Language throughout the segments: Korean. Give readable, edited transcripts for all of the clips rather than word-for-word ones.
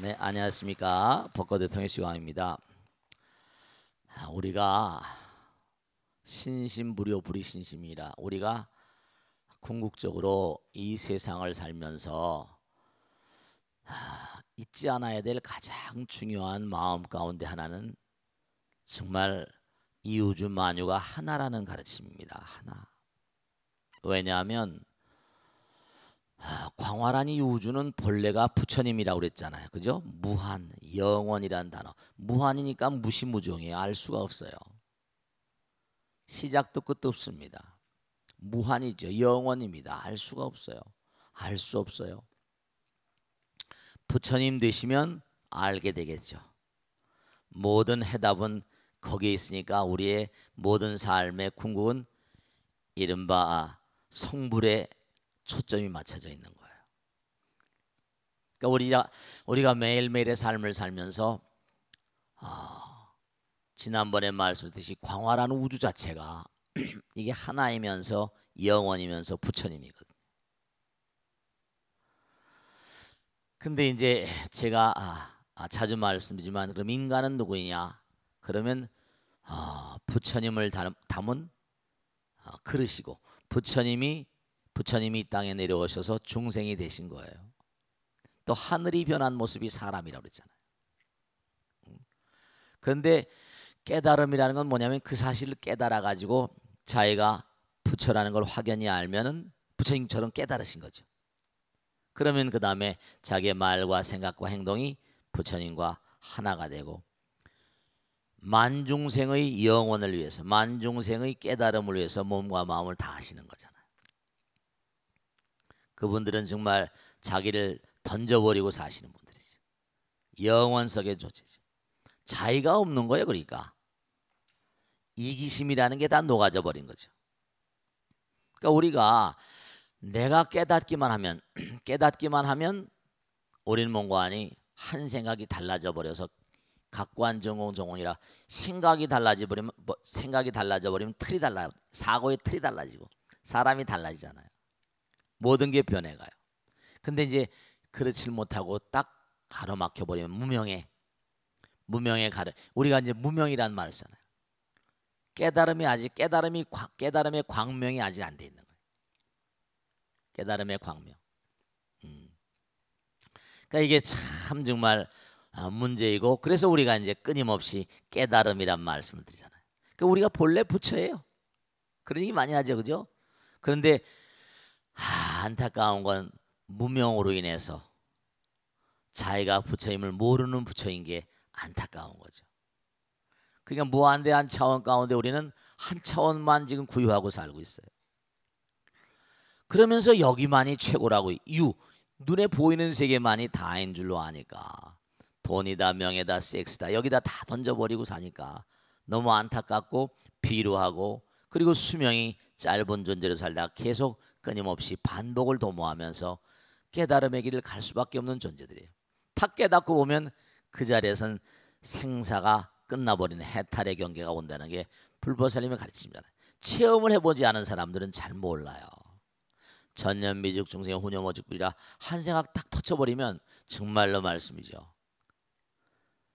네, 안녕하십니까. 벚꽃의 통일시간입니다. 우리가 신심부려 불이신심이라 우리가 궁극적으로 이 세상을 살면서 잊지 않아야 될 가장 중요한 마음 가운데 하나는 정말 이 우주 만유가 하나라는 가르침입니다. 하나. 왜냐하면 광활한 이 우주는 본래가 부처님이라고 그랬잖아요. 그죠? 무한, 영원이란 단어. 무한이니까 무시무종이에요. 알 수가 없어요. 시작도 끝도 없습니다. 무한이죠. 영원입니다. 알 수가 없어요. 알 수 없어요. 부처님 되시면 알게 되겠죠. 모든 해답은 거기에 있으니까 우리의 모든 삶의 궁극은 이른바 성불에 초점이 맞춰져 있는 거예요. 그러니까 우리가 매일매일의 삶을 살면서 지난번에 말씀드렸듯이 광활한 우주 자체가 이게 하나이면서 영원이면서 부처님이거든요. 근데 이제 제가 자주 말씀드리지만 그럼 인간은 누구냐? 그러면 부처님을 담은 그릇이고 부처님이 이 땅에 내려오셔서 중생이 되신 거예요. 또 하늘이 변한 모습이 사람이라고 그랬잖아요. 그런데 깨달음이라는 건 뭐냐면 그 사실을 깨달아 가지고 자기가 부처라는 걸 확연히 알면은 부처님처럼 깨달으신 거죠. 그러면 그 다음에 자기의 말과 생각과 행동이 부처님과 하나가 되고 만중생의 영혼을 위해서 만중생의 깨달음을 위해서 몸과 마음을 다 하시는 거잖아요. 그분들은 정말 자기를 던져버리고 사시는 분들이죠. 영원석의 존재죠. 자의가 없는 거예요. 그러니까 이기심이라는 게 다 녹아져 버린 거죠. 그러니까 우리가 내가 깨닫기만 하면 우리는 뭔가하니 한 생각이 달라져 버려서 각관정홍정홍이라 생각이 달라져 버리면 틀이 달라 사고의 틀이 달라지고 사람이 달라지잖아요. 모든 게 변해가요. 근데 이제 그렇지 못하고 딱 가로막혀 버리면 무명의 우리가 이제 무명이라는 말을 쓰잖아요. 깨달음의 광명이 아직 안 돼 있는 거예요. 깨달음의 광명. 그러니까 이게 참 정말 문제이고 그래서 우리가 이제 끊임없이 깨달음이란 말씀을 드리잖아요. 그러니까 우리가 본래 부처예요. 그런 얘기 많이 하죠, 그죠? 그런데 안타까운 건 무명으로 인해서 자기가 부처임을 모르는 부처인 게 안타까운 거죠. 그러니까 무한대한 차원 가운데 우리는 한 차원만 지금 구유하고 살고 있어요. 그러면서 여기만이 최고라고 눈에 보이는 세계만이 다인 줄로 아니까 돈이다 명예다 섹스다 여기다 다 던져버리고 사니까 너무 안타깝고 비루하고 그리고 수명이 짧은 존재로 살다 계속 끊임없이 반복을 도모하면서 깨달음의 길을 갈 수밖에 없는 존재들이에요. 탁 깨닫고 보면 그 자리에선 생사가 끝나버리는 해탈의 경계가 온다는 게 불보살님의 가르침이잖아요. 체험을 해보지 않은 사람들은 잘 몰라요. 전년미즉 중생의 후념오직불이라 한 생각 딱 터쳐버리면 정말로 말씀이죠.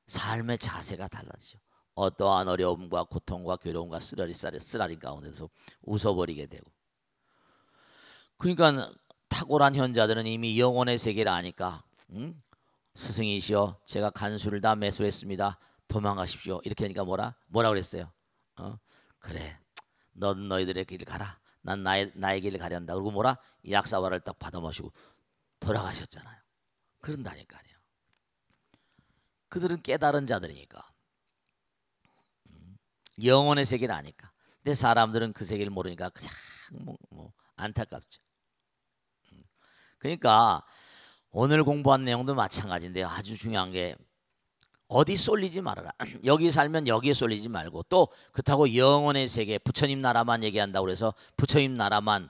삶의 자세가 달라지죠. 어떠한 어려움과 고통과 괴로움과 쓰라린 가운데서 웃어버리게 되고 그러니까 탁월한 현자들은 이미 영혼의 세계를 아니까 스승이시여 제가 간수를 다 매수했습니다. 도망가십시오. 이렇게 하니까 뭐라 그랬어요? 그래 너희들의 길을 가라. 난 나의 길을 가련다. 그리고 뭐라 약사와를 딱 받아마시고 돌아가셨잖아요. 그런다니까요. 그들은 깨달은 자들이니까 영혼의 세계를 아니까. 근데 사람들은 그 세계를 모르니까 그냥 뭐 안타깝죠. 그러니까 오늘 공부한 내용도 마찬가지인데요. 아주 중요한 게 어디 쏠리지 말아라. 여기 살면 여기에 쏠리지 말고 또 그렇다고 영혼의 세계 부처님 나라만 얘기한다고 그래서 부처님 나라만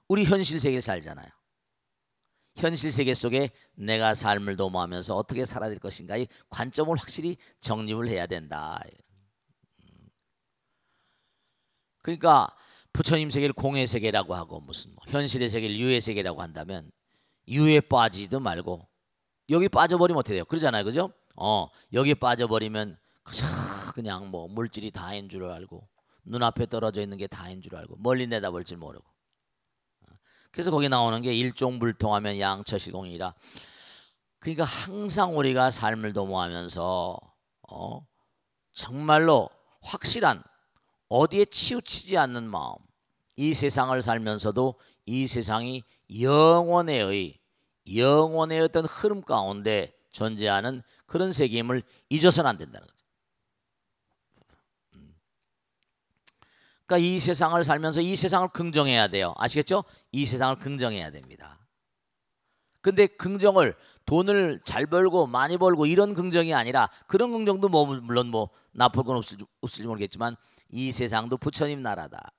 우리 현실 세계에 살잖아요. 현실 세계 속에 내가 삶을 도모하면서 어떻게 살아야 될 것인가 이 관점을 확실히 정립을 해야 된다. 그러니까 부처님 세계를 공의 세계라고 하고 무슨 현실의 세계를 유의 세계라고 한다면 유에 빠지지도 말고 여기 빠져버리면 어떻게 돼요? 그러잖아요, 그죠? 여기 빠져버리면 그냥 뭐 물질이 다인 줄 알고 눈앞에 떨어져 있는 게 다인 줄 알고 멀리 내다볼 줄 모르고. 그래서 거기 나오는 게 일종불통하면 양처실공이라. 그러니까 항상 우리가 삶을 도모하면서 정말로 확실한 어디에 치우치지 않는 마음, 이 세상을 살면서도 이 세상이 영원의 어떤 흐름 가운데 존재하는 그런 세계임을 잊어서는 안 된다는 거죠. 그러니까 이 세상을 살면서 이 세상을 긍정해야 돼요. 아시겠죠? 이 세상을 긍정해야 됩니다. 근데 긍정을 돈을 잘 벌고 많이 벌고 이런 긍정이 아니라, 그런 긍정도 물론 나쁠 건 없을지 모르겠지만 이 세상도 부처님 나라다.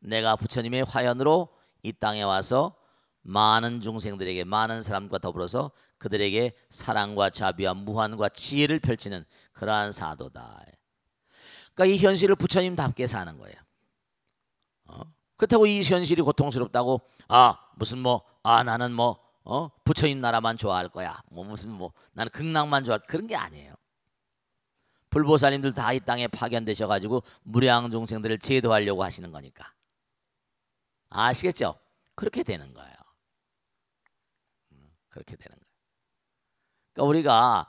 내가 부처님의 화연으로 이 땅에 와서 많은 중생들에게, 많은 사람과 더불어서 그들에게 사랑과 자비와 무한과 지혜를 펼치는 그러한 사도다. 그러니까 이 현실을 부처님답게 사는 거예요. 그렇다고 이 현실이 고통스럽다고 나는 부처님 나라만 좋아할 거야. 나는 극락만 좋아할, 그런 게 아니에요. 불보살님들 다 이 땅에 파견되셔가지고 무량 중생들을 제도하려고 하시는 거니까. 아시겠죠? 그렇게 되는 거예요. 그렇게 되는 거예요. 그러니까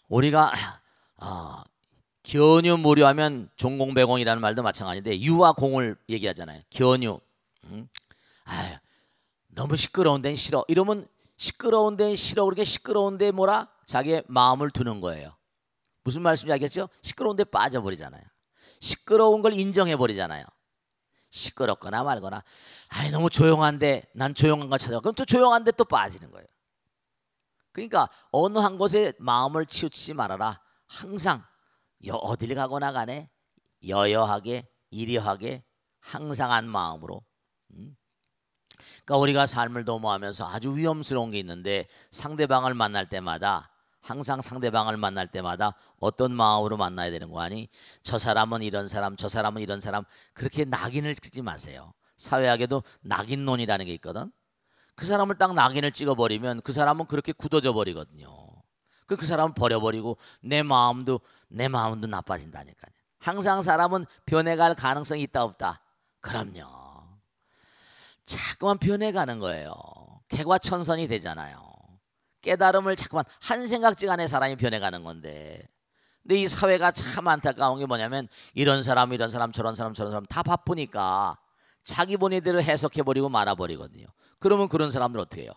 우리가 견유무료하면 종공배공이라는 말도 마찬가지인데, 유와 공을 얘기하잖아요. 견유. 너무 시끄러운 데는 싫어. 이러면 시끄러운 데는 싫어. 그렇게 시끄러운 데 자기의 마음을 두는 거예요. 무슨 말씀인지 알겠죠? 시끄러운 데 빠져버리잖아요. 시끄러운 걸 인정해버리잖아요. 시끄럽거나 말거나, 너무 조용한데 난 조용한 거 찾아. 그럼 또 조용한 데 또 빠지는 거예요. 그러니까 어느 한 곳에 마음을 치우치지 말아라. 항상 어딜 가거나 간에 여여하게 이려하게 항상한 마음으로. 그러니까 우리가 삶을 도모하면서 아주 위험스러운 게 있는데, 상대방을 만날 때마다, 항상 상대방을 만날 때마다 어떤 마음으로 만나야 되는 거 아니? 저 사람은 이런 사람, 저 사람은 이런 사람, 그렇게 낙인을 찍지 마세요. 사회학에도 낙인론이라는 게 있거든. 그 사람을 딱 낙인을 찍어버리면 그 사람은 그렇게 굳어져 버리거든요. 그 사람은 버려버리고 내 마음도 나빠진다니까요. 항상 사람은 변해갈 가능성이 있다 없다? 그럼요. 자꾸만 변해가는 거예요. 개과천선이 되잖아요. 깨달음을 자꾸만 한 생각지 안에 사람이 변해가는 건데, 근데 이 사회가 참 안타까운 게 뭐냐면, 이런 사람 저런 사람 다 바쁘니까 자기 본의대로 해석해버리고 말아버리거든요. 그러면 그런 사람들 어떻게 해요?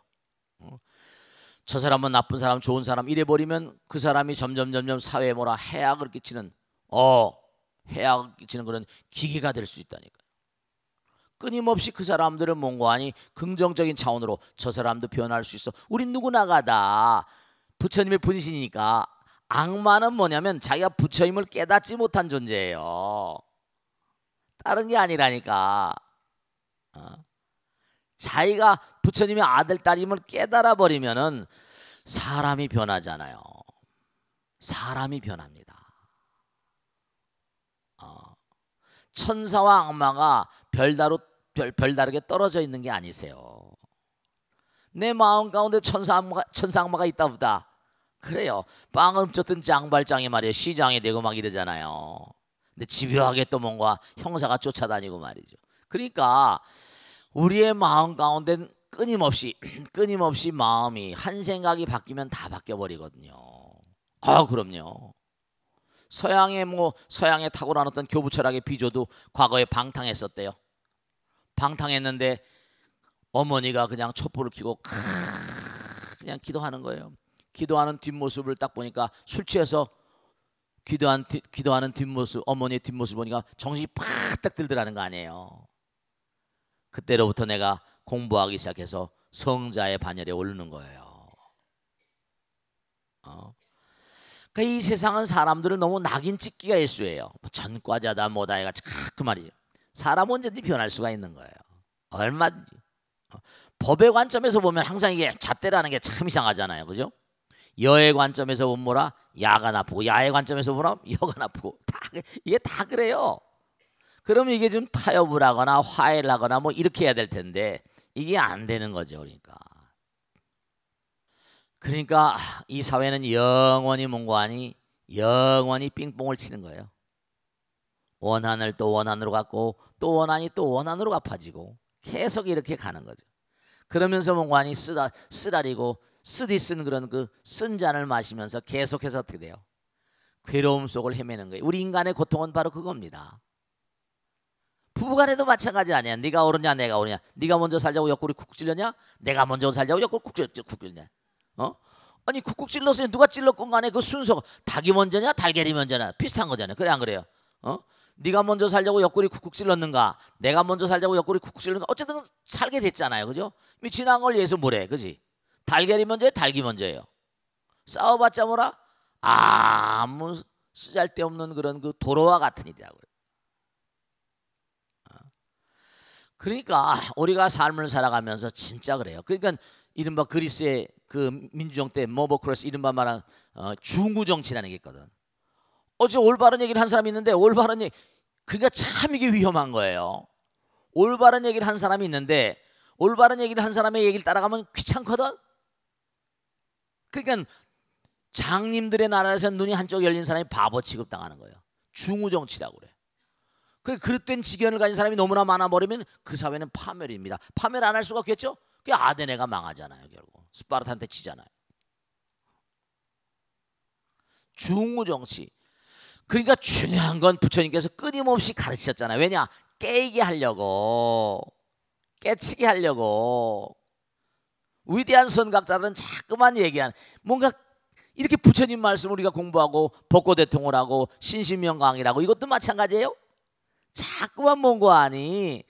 저 사람은 나쁜 사람, 좋은 사람 이래버리면 그 사람이 점점 사회에 해악을 끼치는 그런 기계가 될 수 있다니까요. 끊임없이 그 사람들을 몽고하니 긍정적인 차원으로 저 사람도 변할 수 있어. 우린 누구나가 다 부처님의 분신이니까. 악마는 뭐냐면 자기가 부처님을 깨닫지 못한 존재예요. 다른 게 아니라니까. 자기가 부처님의 아들 딸임을 깨달아 버리면은 사람이 변하잖아요. 사람이 변합니다. 천사와 악마가 별다르게 떨어져 있는 게 아니세요. 내 마음 가운데 천사 악마가 있다 보다. 그래요. 빵을 훔쳤던 장발장이 말이에요. 시장이 되고 막 이러잖아요. 근데 집요하게 또 뭔가 형사가 쫓아다니고 말이죠. 그러니까 우리의 마음 가운데는 끊임없이 마음이 한 생각이 바뀌면 다 바뀌어버리거든요. 그럼요. 서양에 탁월한 어떤 교부 철학의 비조도 과거에 방탕했었대요. 방탕했는데 어머니가 그냥 촛불을 켜고 그냥 기도하는 거예요. 기도하는 뒷모습을 딱 보니까, 술 취해서 기도하는 뒷모습, 어머니의 뒷모습 보니까 정신이 팍딱 들더라는 거 아니에요. 그때로부터 내가 공부하기 시작해서 성자의 반열에 오르는 거예요. 그러니까 이 세상은 사람들을 너무 낙인 찍기가 일쑤예요. 전과자다 뭐다 해가 그 말이죠. 사람 언제든지 변할 수가 있는 거예요. 얼마든지. 법의 관점에서 보면 항상 이게 잣대라는 게 참 이상하잖아요. 그죠? 여의 관점에서 보면 야가 나쁘고, 야의 관점에서 보면 여가 나쁘고, 이게 다 그래요. 그러면 이게 좀 타협을 하거나 화해를 하거나 이렇게 해야 될 텐데 이게 안 되는 거죠. 그러니까 그러니까 이 사회는 영원히 뭔가하니 영원히 빙봉을 치는 거예요. 원한을 또 원한으로 갚고 또 원한이 또 원한으로 갚아지고 계속 이렇게 가는 거죠. 그러면서 뭔가하니 쓰다리고 쓰디 쓴 그런 그 쓴 잔을 마시면서 계속해서 어떻게 돼요? 괴로움 속을 헤매는 거예요. 우리 인간의 고통은 바로 그겁니다. 부부간에도 마찬가지 아니야. 네가 오르냐 내가 오르냐. 네가 먼저 살자고 옆구리 쿡쿡 찔렸냐? 내가 먼저 살자고 옆구리 쿡쿡 찔렸냐? 아니 쿡쿡 찔렀으니 누가 찔렀건 간에 그 순서가 닭이 먼저냐 달걀이 먼저냐 비슷한 거잖아요. 그래 안 그래요? 네가 먼저 살자고 옆구리 쿡쿡 찔렀는가? 내가 먼저 살자고 옆구리 쿡쿡 찔렀는가? 어쨌든 살게 됐잖아요. 그죠? 지난 걸 위해서 뭐래? 그지? 달걀이 먼저예요? 닭이 먼저예요? 싸워봤자 뭐라? 아무 쓰잘데없는 그런 그 도로와 같은 일이라고요. 그러니까 우리가 삶을 살아가면서 진짜 그래요. 그러니까 이른바 그리스의 그 민주정 때 모보크로스 이른바 말한 중구 정치라는 게 있거든. 어제 올바른 얘기를 한 사람이 있는데 올바른 얘기 그러니까 참 이게 위험한 거예요. 올바른 얘기를 한 사람이 있는데 올바른 얘기를 한 사람의 얘기를 따라가면 귀찮거든. 그러니까 장님들의 나라에서 눈이 한쪽 열린 사람이 바보 취급당하는 거예요. 중우 정치라고 그래. 그 그릇된 지견을 가진 사람이 너무나 많아 버리면 그 사회는 파멸입니다. 파멸 안 할 수가 없겠죠? 그 아데네가 망하잖아요. 결국 스파르타한테 지잖아요. 중우 정치. 그러니까 중요한 건 부처님께서 끊임없이 가르치셨잖아요. 왜냐? 깨이게 하려고, 깨치게 하려고. 위대한 선각자들은 자꾸만 얘기한 뭔가 이렇게 부처님 말씀 우리가 공부하고 법고대통을 하고 신신명강이라고 이것도 마찬가지예요. 자꾸만 뭔고 하니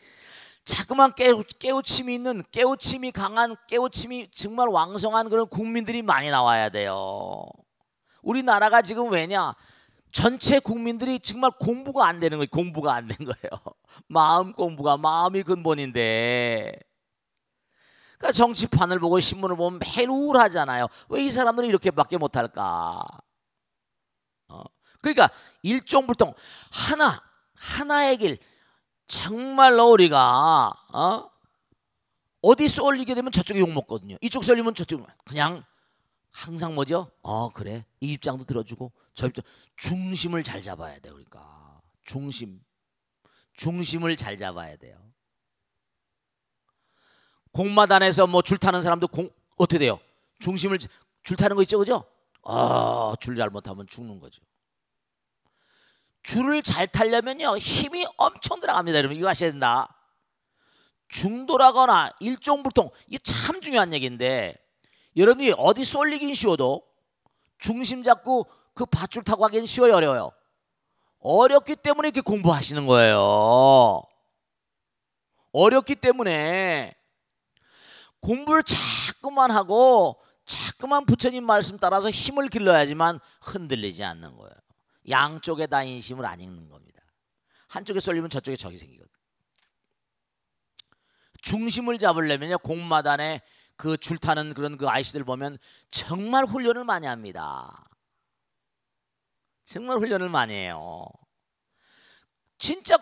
자꾸만 깨우침이 있는 깨우침이 강한 깨우침이 정말 왕성한 그런 국민들이 많이 나와야 돼요. 우리나라가 지금 왜냐? 전체 국민들이 정말 공부가 안 되는 거예요. 공부가 안 된 거예요. 마음 공부가 마음이 근본인데 그러니까 정치판을 보고 신문을 보면 매일 우울하잖아요. 왜 이 사람들은 이렇게밖에 못할까? 그러니까 일종불통 하나의 길 정말로 우리가 어디 쏠리게 되면 저쪽에 욕먹거든요. 이쪽 쏠리면 저쪽 그냥 항상 뭐죠? 그래 이 입장도 들어주고 저 입장 중심을 잘 잡아야 돼. 그러니까 중심을 잘 잡아야 돼요. 공마단에서 뭐 줄 타는 사람도 어떻게 돼요? 중심을 줄 타는 거 있죠, 그죠? 줄 잘못하면 죽는 거죠. 줄을 잘 타려면요 힘이 엄청 들어갑니다. 여러분 이거 아셔야 된다. 중도라거나 일종불통 이게 참 중요한 얘기인데 여러분이 어디 쏠리긴 쉬워도 중심 잡고 그 밧줄 타고 하기는 쉬워요, 어려워요? 어렵기 때문에 이렇게 공부하시는 거예요. 어렵기 때문에 공부를 자꾸만 하고 자꾸만 부처님 말씀 따라서 힘을 길러야지만 흔들리지 않는 거예요. 양쪽에 다 인심을 안 읽는 겁니다. 한쪽에 쏠리면 저쪽에 적이 생기거든. 중심을 잡으려면요 공마단에 그 줄 타는 그런 그 아이씨들 보면 정말 훈련을 많이 합니다. 정말 훈련을 많이 해요. 진짜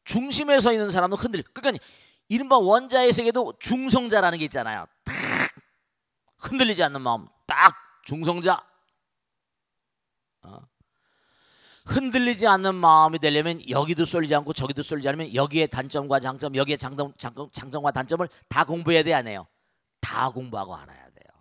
중심에 서 있는 사람은 그러니까 이른바 원자의 세계도 중성자라는 게 있잖아요. 딱 흔들리지 않는 마음, 딱 중성자. 흔들리지 않는 마음이 되려면 여기도 쏠리지 않고 저기도 쏠리지 않으면 여기에 단점과 장점, 여기에 장점과 단점을 다 공부해야 돼, 안 해요? 다 공부하고 알아야 돼요.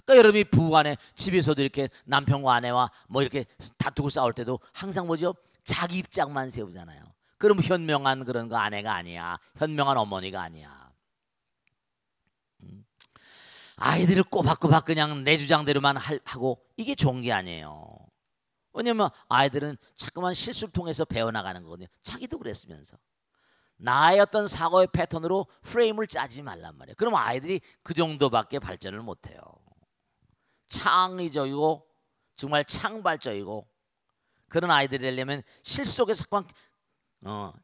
그러니까 여러분이 부부간에 집에서도 이렇게 남편과 아내와 뭐 이렇게 다투고 싸울 때도 항상 뭐죠? 자기 입장만 세우잖아요. 그럼 현명한 그런 거 아내가 아니야. 현명한 어머니가 아니야. 아이들을 꼬박꼬박 그냥 내 주장대로만 하고 이게 좋은 게 아니에요. 왜냐면 아이들은 자꾸만 실수를 통해서 배워나가는 거거든요. 자기도 그랬으면서. 나의 어떤 사고의 패턴으로 프레임을 짜지 말란 말이에요. 그럼 아이들이 그 정도밖에 발전을 못해요. 창의적이고 정말 창발적이고 그런 아이들이 되려면 실수 속에서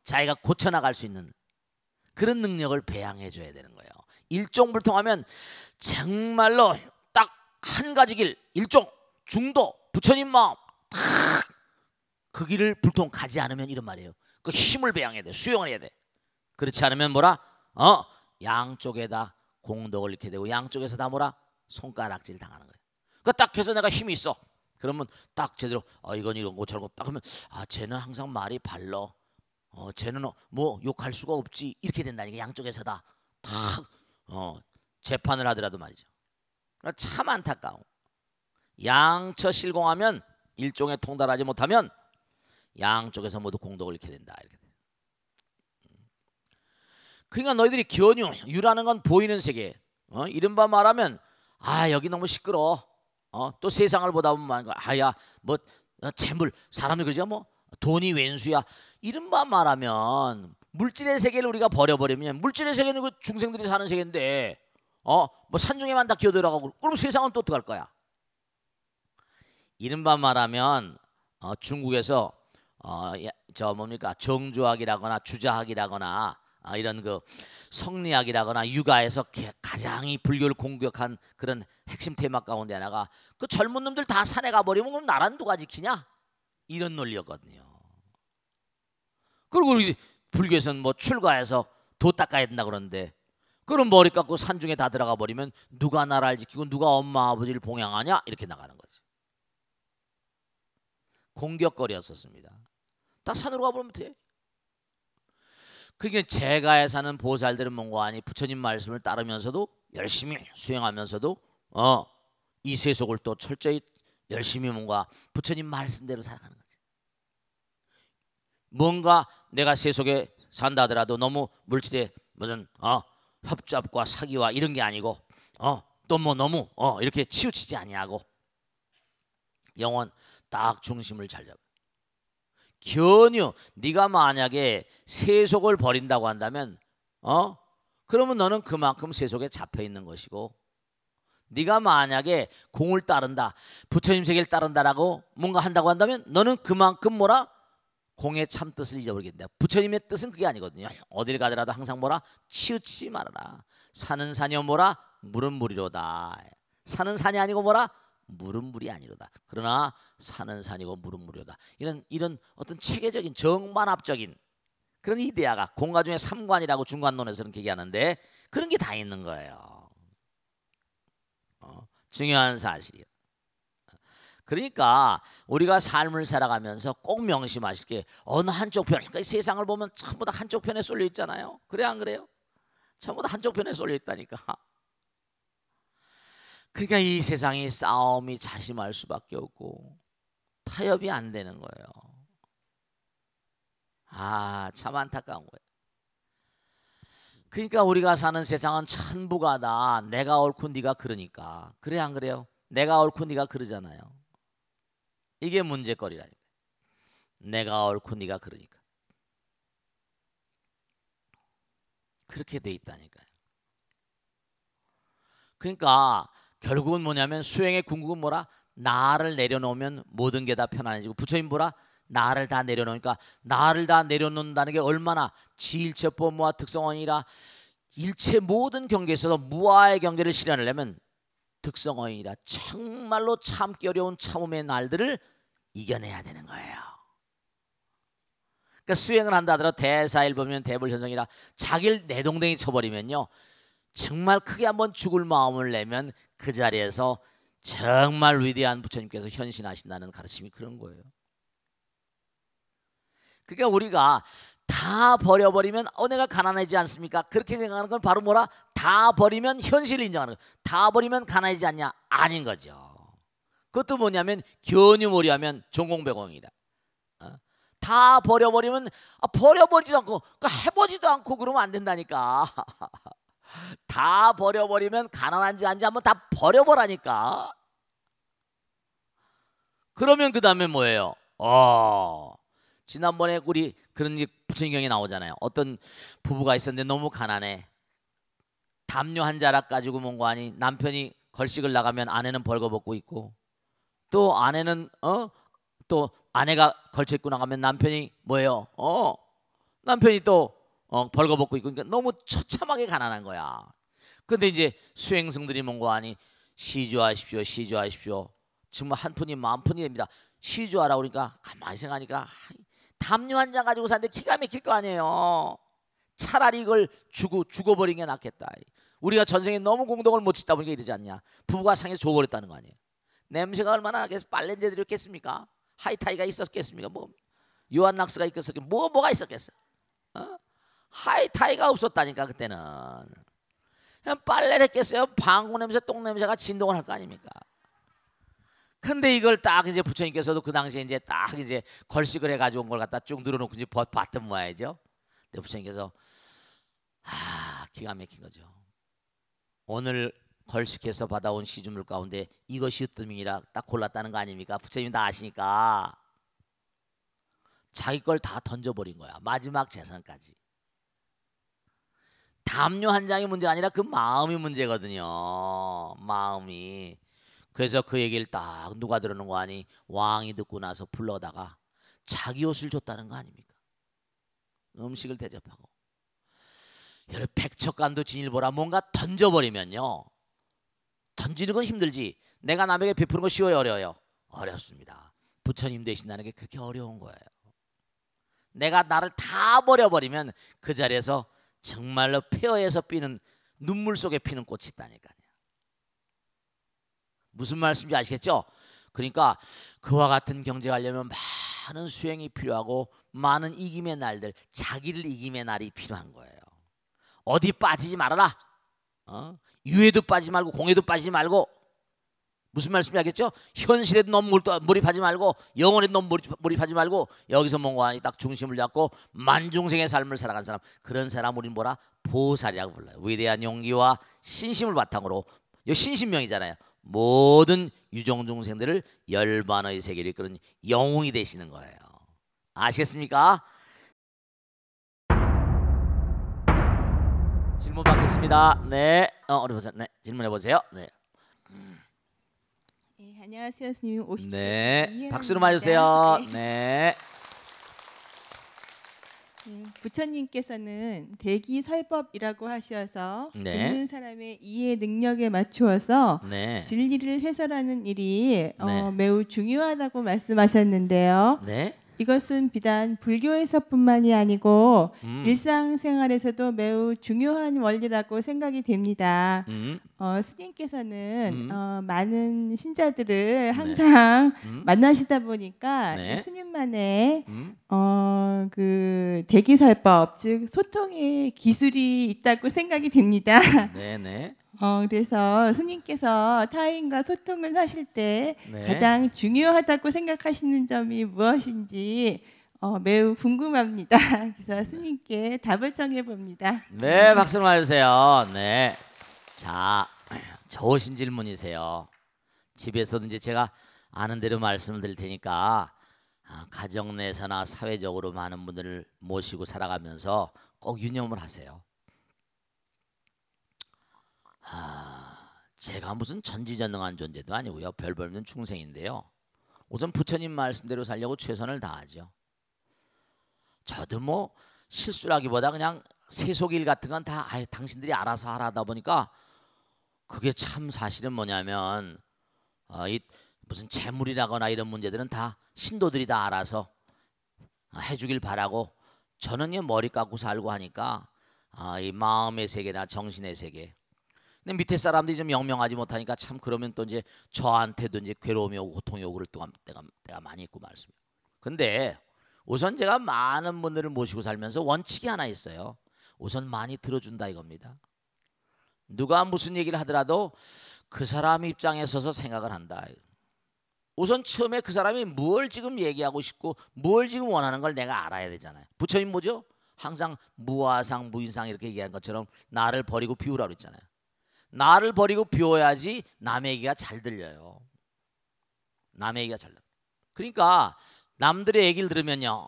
자기가 고쳐나갈 수 있는 그런 능력을 배양해 줘야 되는 거예요. 일종불통하면 정말로 딱 한 가지 길, 일종, 중도, 부처님 마음 딱 그 길을 불통 가지 않으면 이런 말이에요. 그 힘을 배양해야 돼. 수용을 해야 돼. 그렇지 않으면 뭐라? 양쪽에다 공덕을 잃게 되고 양쪽에서 다 뭐라? 손가락질 당하는 거예요. 그 딱 해서 내가 힘이 있어. 그러면 딱 제대로 이건 이런 거 저런 거 딱 하면 쟤는 항상 말이 발러. 쟤는 뭐 욕할 수가 없지. 이렇게 된다니까. 양쪽에서 다 재판을 하더라도 말이죠. 그러니까 참 안타까워. 양처 실공하면 일종에 통달하지 못하면 양쪽에서 모두 공덕을 잃게 된다. 이렇게. 그러니까 너희들이 견유, 유라는 건 보이는 세계. 이른바 말하면 여기 너무 시끄러워. 또 세상을 보다 보면 야 뭐 재물 사람들 그러죠. 뭐 돈이 왼수야. 이른바 말하면 물질의 세계를 우리가 버려버리면 물질의 세계는 그 중생들이 사는 세계인데 뭐 산중에만 다 기어들어가고 그럼 세상은 또 어떡할 거야. 이른바 말하면 중국에서 저 뭡니까 정주학이라거나 주자학이라거나 이런 그 성리학이라거나 육아에서 가장 이 불교를 공격한 그런 핵심 테마 가운데 하나가 그 젊은 놈들 다 산에 가버리면 그럼 나라는 누가 지키냐 이런 논리였거든요. 그리고 우리 불교에서는 뭐 출가해서 도 닦아야 된다 그러는데 그럼 머리 깎고 산중에 다 들어가 버리면 누가 나라를 지키고 누가 엄마 아버지를 봉양하냐 이렇게 나가는 거지. 공격거리였었습니다. 다 산으로 가버리면 돼. 그게 제가에 사는 보살들은 뭔가 아니 부처님 말씀을 따르면서도 열심히 수행하면서도 이 세속을 또 철저히 열심히 뭔가 부처님 말씀대로 살아가는 거지. 뭔가 내가 세속에 산다 하더라도 너무 물질에 무슨 협잡과 사기와 이런 게 아니고 또 뭐 너무 이렇게 치우치지 아니하고 영원 딱 중심을 잘 잡아. 견유 네가 만약에 세속을 버린다고 한다면 그러면 너는 그만큼 세속에 잡혀 있는 것이고 네가 만약에 공을 따른다 부처님 세계를 따른다라고 뭔가 한다고 한다면 너는 그만큼 뭐라 공의 참 뜻을 잊어버리겠다. 부처님의 뜻은 그게 아니거든요. 어딜 가더라도 항상 뭐라 치우치지 말아라. 산은 산이요 뭐라 물은 물이로다. 산은 산이 아니고 뭐라 물은 물이 아니로다. 그러나 산은 산이고 물은 물이로다. 이런 어떤 체계적인 정반합적인 그런 이데아가 공과 중에 삼관이라고 중관론에서는 얘기하는데 그런 게 다 있는 거예요. 중요한 사실이에요. 그러니까 우리가 삶을 살아가면서 꼭 명심하실 게 어느 한쪽 편, 그러니까 세상을 보면 전부 다 한쪽 편에 쏠려 있잖아요. 그래 안 그래요? 전부 다 한쪽 편에 쏠려 있다니까. 그러니까 이 세상이 싸움이 자심할 수밖에 없고 타협이 안 되는 거예요. 참 안타까운 거예요. 그러니까 우리가 사는 세상은 천부가 다 내가 옳고 네가 그러니까. 그래 안 그래요? 내가 옳고 네가 그러잖아요. 이게 문제거리라니까. 내가 옳고 네가 그러니까. 그렇게 돼 있다니까요. 그러니까 결국은 뭐냐면 수행의 궁극은 뭐라? 나를 내려놓으면 모든 게 다 편안해지고 부처님 뭐라? 나를 다 내려놓으니까 나를 다 내려놓는다는 게 얼마나 지일체법 무아 특성원이라 일체 모든 경계에서도 무아의 경계를 실현하려면 득성어이라 정말로 참기 어려운 참음의 날들을 이겨내야 되는 거예요. 그러니까 수행을 한다 하더라도 대사일보면 대불현성이라 자기를 내동댕이 쳐버리면요 정말 크게 한번 죽을 마음을 내면 그 자리에서 정말 위대한 부처님께서 현신하신다는 가르침이 그런 거예요. 그러니까 우리가 다 버려버리면 내가 가난하지 않습니까? 그렇게 생각하는 건 바로 뭐라? 다 버리면 현실을 인정하는 거예요. 다 버리면 가난하지 않냐? 아닌 거죠. 그것도 뭐냐면 견유몰이하면 전공배공이다. 다 버려버리면 버려버리지도 않고 해보지도 않고 그러면 안 된다니까. 다 버려버리면 가난한지 아닌지 한번 다 버려보라니까. 그러면 그 다음에 뭐예요? 지난번에 우리 그런 게 부처님경에 나오잖아요. 어떤 부부가 있었는데 너무 가난해. 담요 한 자락 가지고 뭔가 아니 남편이 걸식을 나가면 아내는 벌거벗고 있고 또 아내는 또 아내가 걸쳐 입고 나가면 남편이 뭐예요? 남편이 또 벌거벗고 있고 그러니까 너무 처참하게 가난한 거야. 근데 이제 수행승들이 뭔가 아니 시주하십시오, 시주하십시오. 정말 한 푼이 만 푼이 됩니다. 시주하라고 그러니까 가만히 생각하니까 담요 한 장 가지고 사는데 기가 막힐 거 아니에요. 차라리 이걸 죽어버린 게 낫겠다. 우리가 전생에 너무 공덕을 못 짓다 보니까 이러지 않냐. 부부가 상해서 줘버렸다는 거 아니에요. 냄새가 얼마나 나겠어? 빨래제들이었겠습니까? 하이타이가 있었겠습니까? 뭐 요한락스가 있었겠? 뭐가 있었겠어? 어? 하이타이가 없었다니까 그때는. 그냥 빨래를 했겠어요. 방구 냄새, 똥 냄새가 진동을 할 거 아닙니까? 근데 이걸 딱 이제 부처님께서도 그 당시에 이제 딱 이제 걸식을 해가지고 온 걸 갖다 쭉 늘어놓고 이제 봤던 모양이죠. 근데 부처님께서 기가 막힌 거죠. 오늘 걸식해서 받아온 시주물 가운데 이것이 으뜸이라 딱 골랐다는 거 아닙니까? 부처님 다 아시니까 자기 걸 다 던져버린 거야. 마지막 재산까지. 담요 한 장이 문제가 아니라 그 마음이 문제거든요. 마음이. 그래서 그 얘기를 딱 누가 들어놓은 거 아니? 왕이 듣고 나서 불러다가 자기 옷을 줬다는 거 아닙니까? 음식을 대접하고. 여러분 백척간도 진일보라. 뭔가 던져버리면요. 던지는 건 힘들지. 내가 남에게 베푸는 거 쉬워요, 어려워요? 어렵습니다. 부처님 되신다는 게 그렇게 어려운 거예요. 내가 나를 다 버려버리면 그 자리에서 정말로 폐허에서 피는 눈물 속에 피는 꽃이 있다니까요. 무슨 말씀인지 아시겠죠? 그러니까 그와 같은 경제 하려면 많은 수행이 필요하고 많은 이김의 날들, 자기를 이김의 날이 필요한 거예요. 어디 빠지지 말아라. 유에도 빠지지 말고 공에도 빠지지 말고. 무슨 말씀인지 알겠죠? 현실에도 너무 몰입하지 말고 영혼에도 너무 몰입하지 말고 여기서 뭔가 딱 중심을 잡고 만중생의 삶을 살아간 사람, 그런 사람 우리는 뭐라? 보살이라고 불러요. 위대한 용기와 신심을 바탕으로, 이 신신명이잖아요. 모든 유종중생들을 열반의 세계를 이끄는 영웅이 되시는 거예요. 아시겠습니까? 질문 받겠습니다. 네, 어디 보세요. 네, 질문해 보세요. 네. 네, 안녕하세요, 스님. 오십시오. 네, 박수로 맞으세요. 네. 부처님께서는 대기설법이라고 하셔서 네. 듣는 사람의 이해 능력에 맞추어서 네. 진리를 해설하는 일이 네. 매우 중요하다고 말씀하셨는데요. 네. 이것은 비단 불교에서뿐만이 아니고 일상생활에서도 매우 중요한 원리라고 생각이 됩니다. 스님께서는 많은 신자들을 항상 만나시다 보니까 네. 스님만의 그 대기설법, 즉 소통의 기술이 있다고 생각이 됩니다. 네. 그래서 스님께서 타인과 소통을 하실 때 네. 가장 중요하다고 생각하시는 점이 무엇인지 매우 궁금합니다. 그래서 스님께 답을 정해 봅니다. 네, 박수 맞으세요. 네. 자, 좋으신 질문이세요. 집에서도 이제 제가 아는 대로 말씀을 드릴 테니까 가정 내에서나 사회적으로 많은 분들을 모시고 살아가면서 꼭 유념을 하세요. 제가 무슨 전지전능한 존재도 아니고요. 별 볼 없는 중생인데요. 우선 부처님 말씀대로 살려고 최선을 다하죠. 저도 뭐 실수라기보다 그냥 세속일 같은 건 다 당신들이 알아서 하다 보니까 그게 참 사실은 뭐냐면 이 무슨 재물이라거나 이런 문제들은 다 신도들이 다 알아서 해주길 바라고, 저는 이 머리 깎고 살고 하니까 이 마음의 세계나 정신의 세계, 근데 밑에 사람들이 좀 영명하지 못하니까 참 그러면 또 이제 저한테도 이제 괴로움이 오고 고통이 오고 그럴 때가 많이 있고 말습니다. 근데 우선 제가 많은 분들을 모시고 살면서 원칙이 하나 있어요. 우선 많이 들어준다 이겁니다. 누가 무슨 얘기를 하더라도 그 사람 입장에 서서 생각을 한다. 우선 처음에 그 사람이 뭘 지금 얘기하고 싶고 뭘 지금 원하는 걸 내가 알아야 되잖아요. 부처님 뭐죠? 항상 무아상 무인상 이렇게 얘기한 것처럼 나를 버리고 비우라고 했잖아요. 나를 버리고 비워야지 남의 얘기가 잘 들려요. 남의 얘기가 잘 들려요. 그러니까 남들의 얘기를 들으면요,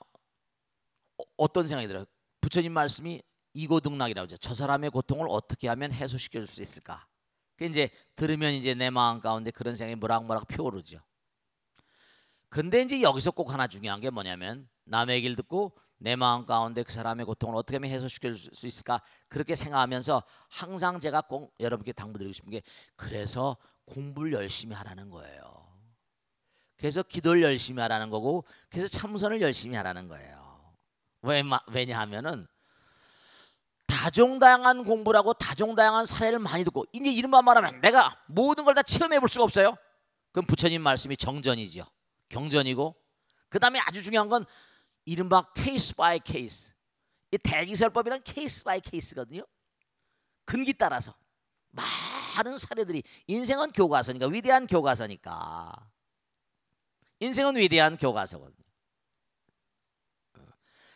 어떤 생각이 들어요? 부처님 말씀이 이고등락이라고 하죠. 저 사람의 고통을 어떻게 하면 해소시켜 줄 수 있을까? 그 이제 들으면 이제 내 마음 가운데 그런 생각이 모락모락 피어오르죠. 근데 이제 여기서 꼭 하나 중요한 게 뭐냐면, 남의 얘기를 듣고 내 마음 가운데 그 사람의 고통을 어떻게 하면 해소시켜 줄 수 있을까, 그렇게 생각하면서 항상 제가 꼭 여러분께 당부드리고 싶은 게, 그래서 공부를 열심히 하라는 거예요. 그래서 기도를 열심히 하라는 거고, 그래서 참선을 열심히 하라는 거예요. 왜냐하면은 다종다양한 공부라고 다종다양한 사례를 많이 듣고, 이제 이른바 말하면 내가 모든 걸 다 체험해 볼 수가 없어요. 그럼 부처님 말씀이 정전이죠. 경전이고 그 다음에 아주 중요한 건 이른바 케이스 바이 케이스. 이 대기설법이란 케이스 바이 케이스거든요. 근기 따라서 많은 사례들이 인생은 교과서니까 위대한 교과서니까 인생은 위대한 교과서거든요.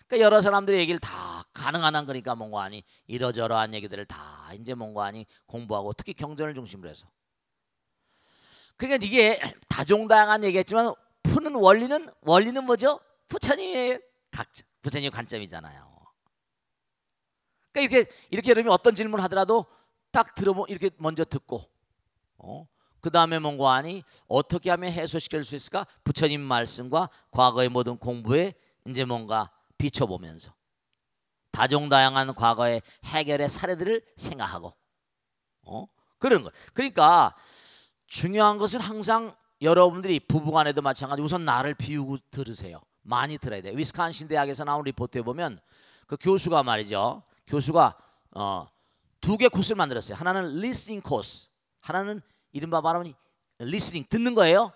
그러니까 여러 사람들의 얘기를 다 가능한 한 거니까 뭔가 아니 이러저러한 얘기들을 다 이제 뭔가 아니 공부하고 특히 경전을 중심으로 해서 그러니까 이게 다종다양한 얘기했지만 푸는 원리는 뭐죠? 부처님의 각자 부처님의 관점이잖아요. 그러니까 이렇게 여러분이 어떤 질문을 하더라도 딱 들어보 이렇게 먼저 듣고 그 다음에 뭔가 아니 어떻게 하면 해소시킬 수 있을까? 부처님 말씀과 과거의 모든 공부에 이제 뭔가 비춰보면서 다종다양한 과거의 해결의 사례들을 생각하고 그런 거. 그러니까 중요한 것은 항상 여러분들이 부부간에도 마찬가지 우선 나를 비우고 들으세요. 많이 들어야 돼요. 위스콘신 대학에서 나온 리포트에 보면 그 교수가 말이죠. 교수가 두 개 코스를 만들었어요. 하나는 listening 코스, 하나는 이른바 말하면 listening 듣는 거예요.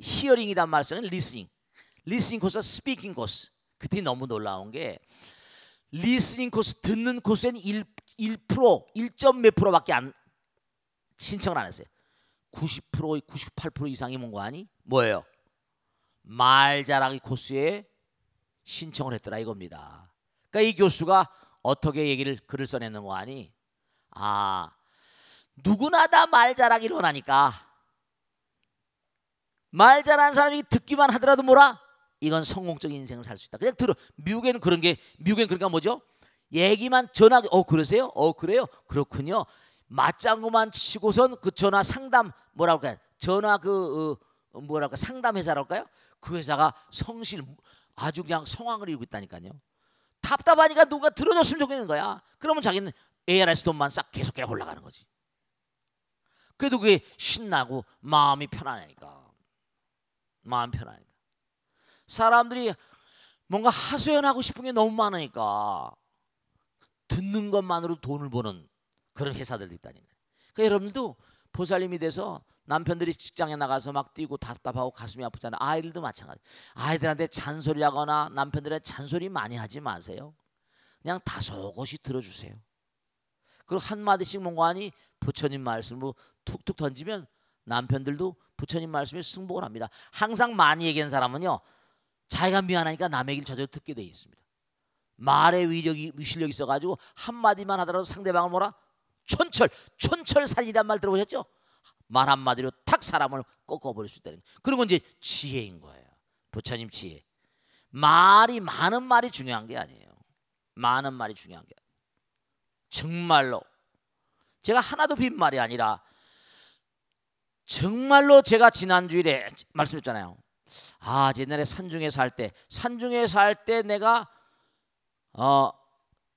히어링이란 말씀은 listening 코스와 speaking 코스. 그때 너무 놀라운 게 listening 코스 듣는 코스에는 1점 몇 프로밖에 안 신청을 안 했어요. 90% 98% 이상이 뭔가 아니 뭐예요? 말 잘하기 코스에 신청을 했더라 이겁니다. 그러니까 이 교수가 어떻게 글을 써냈는 거 아니? 누구나 다 말 잘하기를 원하니까 말 잘하는 사람이 듣기만 하더라도 뭐라? 이건 성공적인 인생을 살 수 있다. 그냥 들어. 미국에는 그러니까 뭐죠? 얘기만 전화기 그러세요? 그래요? 그렇군요. 맞장구만 치고선 그 전화 상담 뭐라고 할까요? 전화 상담 회사랄까요? 그 회사가 성실 아주 그냥 성황을 이루고 있다니까요. 답답하니까 누가 들어줬으면 좋겠는 거야. 그러면 자기는 ARS 돈만 싹 계속 올라가는 거지. 그래도 그게 신나고 마음이 편하니까. 사람들이 뭔가 하소연하고 싶은 게 너무 많으니까 듣는 것만으로 돈을 버는 그런 회사들도 있다니까. 그러니까 여러분들도 보살님이 돼서 남편들이 직장에 나가서 막 뛰고 답답하고 가슴이 아프잖아요. 아이들도 마찬가지. 아이들한테 잔소리하거나 남편들한테 잔소리 많이 하지 마세요. 그냥 다소곳이 들어주세요. 그리고 한마디씩 뭔가 하니 부처님 말씀으로 툭툭 던지면 남편들도 부처님 말씀에 승복을 합니다. 항상 많이 얘기한 사람은요. 자기가 미안하니까 남의 얘기를 저절로 듣게 돼 있습니다. 말의 실력이 있어가지고 한마디만 하더라도 상대방을 뭐라? 촌철살인이란 말 들어보셨죠? 말 한마디로 탁 사람을 꺾어버릴 수 있다는 그런 건 이제 지혜인 거예요. 부처님 지혜. 많은 말이 중요한 게 아니에요. 많은 말이 중요한 게 아니에요. 정말로 제가 하나도 빈말이 아니라 정말로 제가 지난주일에 말씀했잖아요. 옛날에 산중에 살 때 내가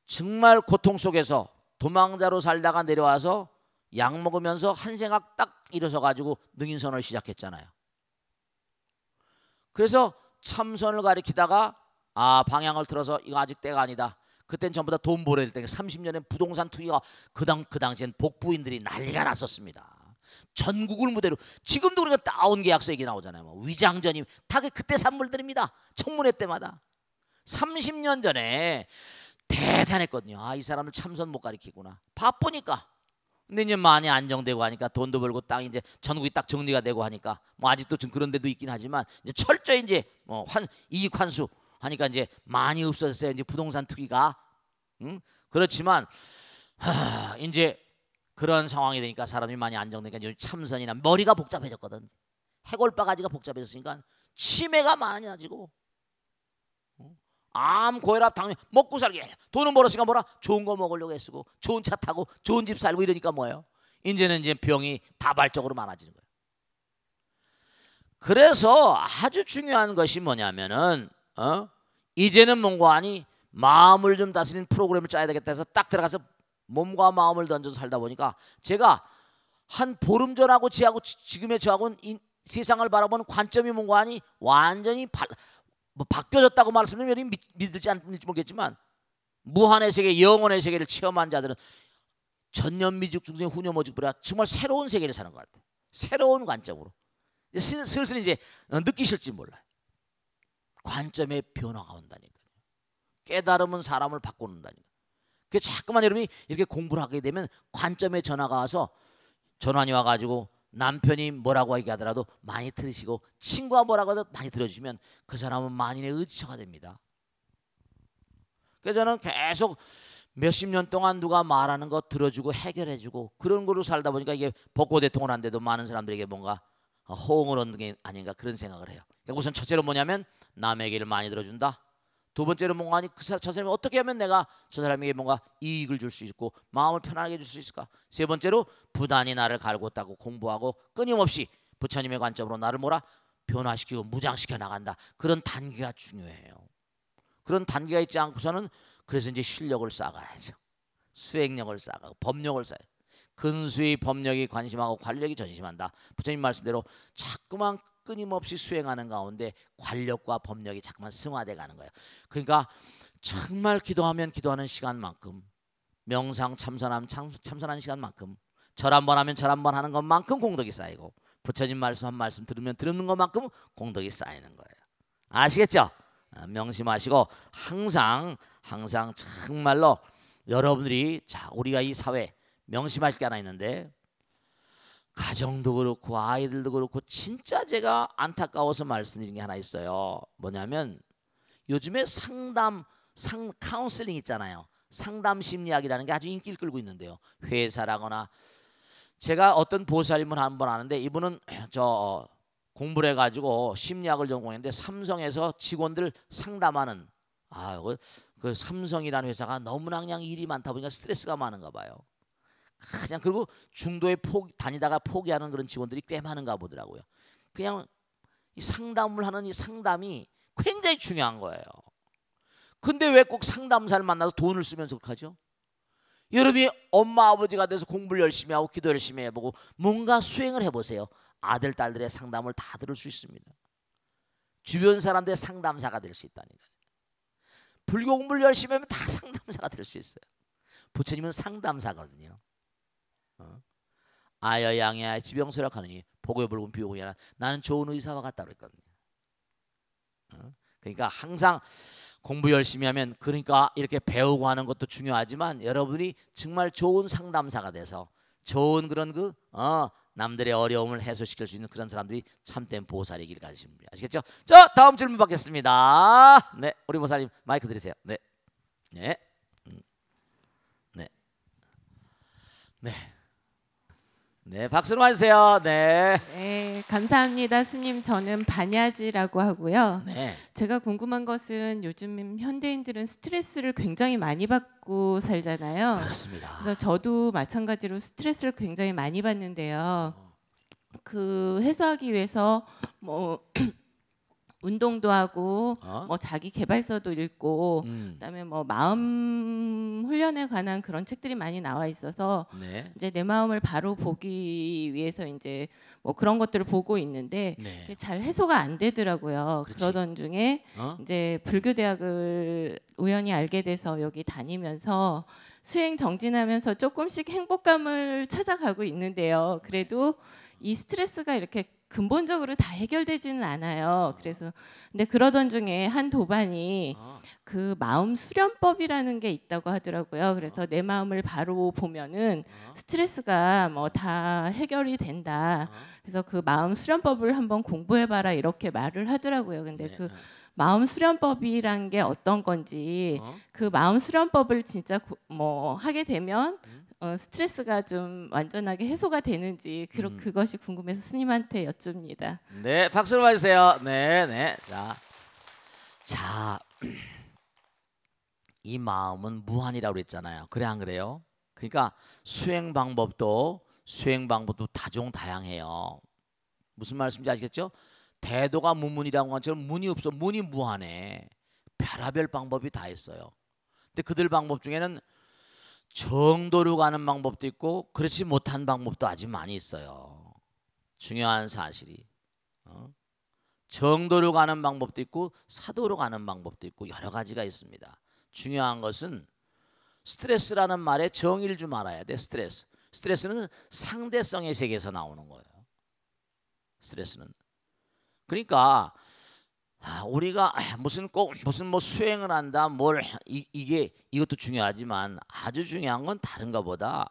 정말 고통 속에서 도망자로 살다가 내려와서 약 먹으면서 한 생각 딱 일어서 가지고 능인선을 시작했잖아요. 그래서 참선을 가리키다가 방향을 틀어서 이거 아직 때가 아니다. 그땐 전부 다 돈 벌어야 될 때 30년에 부동산 투기가 그 당시엔 복부인들이 난리가 났었습니다. 전국을 무대로 지금도 우리가 다운 계약서 얘기 나오잖아요. 위장전임 다 그때 산물들입니다. 청문회 때마다 30년 전에 대단했거든요. 이 사람을 참선 못 가리키구나. 바쁘니까. 근데 이제 많이 안정되고 하니까 돈도 벌고 땅이 이제 전국이 딱 정리가 되고 하니까 아직도 좀 그런 데도 있긴 하지만 이제 철저히 이제 이익 환수 하니까 이제 많이 없어졌어요. 이제 부동산 투기가. 그렇지만 이제 그런 상황이 되니까 사람이 많이 안정되니까 이제 참선이나 머리가 복잡해졌거든. 해골바가지가 복잡해졌으니까 치매가 많아지고 암, 고혈압, 당뇨 먹고 살기 돈은 벌었으니까 뭐라 좋은 거 먹으려고 애쓰고 좋은 차 타고 좋은 집 살고 이러니까 뭐예요? 이제는 병이 다발적으로 많아지는 거예요. 그래서 아주 중요한 것이 뭐냐면은 이제는 뭔가 아니 마음을 좀 다스리는 프로그램을 짜야 되겠다 해서 딱 들어가서 몸과 마음을 던져서 살다 보니까 제가 한 보름 전하고 지금의 저하고는 세상을 바라보는 관점이 뭔가 아니 완전히 바뀌어졌다고 말씀드리면 믿을지 않을지 모르겠지만 무한의 세계, 영원의 세계를 체험한 자들은 전년미직 중생 후년모직보다 정말 새로운 세계를 사는 것 같아요. 새로운 관점으로. 슬슬 이제 느끼실지 몰라요. 관점의 변화가 온다니까요. 깨달음은 사람을 바꾸는다니까. 그 자꾸만 여러분이 이렇게 공부를 하게 되면 관점의 전화가 와서 전환이 와가지고 남편이 뭐라고 얘기하더라도 많이 들으시고 친구가 뭐라고 해도 많이 들어주시면 그 사람은 만인의 의지처가 됩니다. 그래서 저는 계속 몇십 년 동안 누가 말하는 거 들어주고 해결해주고 그런 거로 살다 보니까 이게 복고 대통을 한데도 많은 사람들에게 뭔가 호응을 얻는 게 아닌가 그런 생각을 해요. 그러니까 우선 첫째로 뭐냐면 남의 얘기를 많이 들어준다. 두 번째로 뭔가 아니 저 사람이 어떻게 하면 내가 저 사람에게 뭔가 이익을 줄 수 있고 마음을 편안하게 해줄 수 있을까. 세 번째로 부단히 나를 갈고 닦고 공부하고 끊임없이 부처님의 관점으로 나를 뭐라 변화시키고 무장시켜 나간다. 그런 단계가 중요해요. 그런 단계가 있지 않고서는 그래서 이제 실력을 쌓아가야죠. 수행력을 쌓아가고 법력을 쌓아요. 근수의 법력이 관심하고 관력이 전심한다. 부처님 말씀대로 자꾸만 끊임없이 수행하는 가운데 관력과 법력이 자꾸만 승화돼 가는 거예요. 그러니까 정말 기도하면 기도하는 시간만큼 명상 참선하면 참선하는 시간만큼 절 한 번 하면 절 한 번 하는 것만큼 공덕이 쌓이고 부처님 말씀 한 말씀 들으면 들은 것만큼 공덕이 쌓이는 거예요. 아시겠죠? 명심하시고 항상 정말로 여러분들이 자 우리가 이 사회 명심할 게 하나 있는데 가정도 그렇고 아이들도 그렇고 진짜 제가 안타까워서 말씀드린 게 하나 있어요. 뭐냐면 요즘에 카운슬링 있잖아요. 상담 심리학이라는 게 아주 인기를 끌고 있는데요. 회사라거나 제가 어떤 보살님을 한 번 아는데 이분은 저 공부를 해가지고 심리학을 전공했는데 삼성에서 직원들 상담하는 그 삼성이라는 회사가 너무나 그냥 일이 많다 보니까 스트레스가 많은가 봐요. 그냥 그리고 중도에 다니다가 포기하는 그런 직원들이 꽤 많은가 보더라고요. 그냥 이 상담을 하는 이 상담이 굉장히 중요한 거예요. 근데 왜 꼭 상담사를 만나서 돈을 쓰면서 그렇게 하죠? 여러분이 엄마 아버지가 돼서 공부를 열심히 하고 기도 열심히 해보고 뭔가 수행을 해보세요. 아들 딸들의 상담을 다 들을 수 있습니다. 주변 사람들의 상담사가 될 수 있다니까요. 불교 공부를 열심히 하면 다 상담사가 될 수 있어요. 부처님은 상담사거든요. 아여양야 지병소략하느니 복요불군 비오고야나 나는 좋은 의사와 같다 그랬거든요. 그러니까 항상 공부 열심히 하면 그러니까 이렇게 배우고 하는 것도 중요하지만 여러분이 정말 좋은 상담사가 돼서 좋은 그런 남들의 어려움을 해소시킬 수 있는 그런 사람들이 참된 보살의 길을 가시는 분이 아시겠죠? 자 다음 질문 받겠습니다. 네 우리 보살님 마이크 드리세요. 네. 네, 박수로 맞으세요. 네. 네, 감사합니다. 스님, 저는 반야지라고 하고요. 네. 제가 궁금한 것은 요즘 현대인들은 스트레스를 굉장히 많이 받고 살잖아요. 그렇습니다. 그래서 저도 마찬가지로 스트레스를 굉장히 많이 받는데요. 그 해소하기 위해서 뭐 운동도 하고 뭐 자기 개발서도 읽고 그다음에 뭐 마음 훈련에 관한 그런 책들이 많이 나와 있어서 네. 이제 내 마음을 바로 보기 위해서 이제 뭐 그런 것들을 보고 있는데 네. 그게 잘 해소가 안 되더라고요. 그렇지. 그러던 중에 이제 불교 대학을 우연히 알게 돼서 여기 다니면서 수행 정진하면서 조금씩 행복감을 찾아가고 있는데요. 그래도 이 스트레스가 이렇게 근본적으로 다 해결되지는 않아요. 그래서 근데 그러던 중에 한 도반이 그 마음 수련법이라는 게 있다고 하더라고요. 그래서 내 마음을 바로 보면은 스트레스가 뭐 다 해결이 된다. 그래서 그 마음 수련법을 한번 공부해봐라 이렇게 말을 하더라고요. 근데 그 마음 수련법이란 게 어떤 건지 그 마음 수련법을 진짜 뭐 하게 되면 스트레스가 좀 완전하게 해소가 되는지 그것이 궁금해서 스님한테 여쭙니다. 네, 박수로 봐주세요. 네. 자, 이 마음은 무한이라고 그랬잖아요. 그래 안 그래요? 그러니까 수행 방법도 다종다양해요. 무슨 말씀인지 아시겠죠? 대도가 무문이라고 한 것처럼 문이 없어. 문이 무한해. 별하별 방법이 다 있어요. 근데 그들 방법 중에는 정도로 가는 방법도 있고 그렇지 못한 방법도 아주 많이 있어요. 중요한 사실이 정도로 가는 방법도 있고 사도로 가는 방법도 있고 여러 가지가 있습니다. 중요한 것은 스트레스라는 말의 정의를 좀 알아야 돼. 스트레스는 상대성의 세계에서 나오는 거예요. 스트레스는. 그러니까 우리가 무슨 뭐 수행을 한다 뭘 이것도 중요하지만 아주 중요한 건 다른가 보다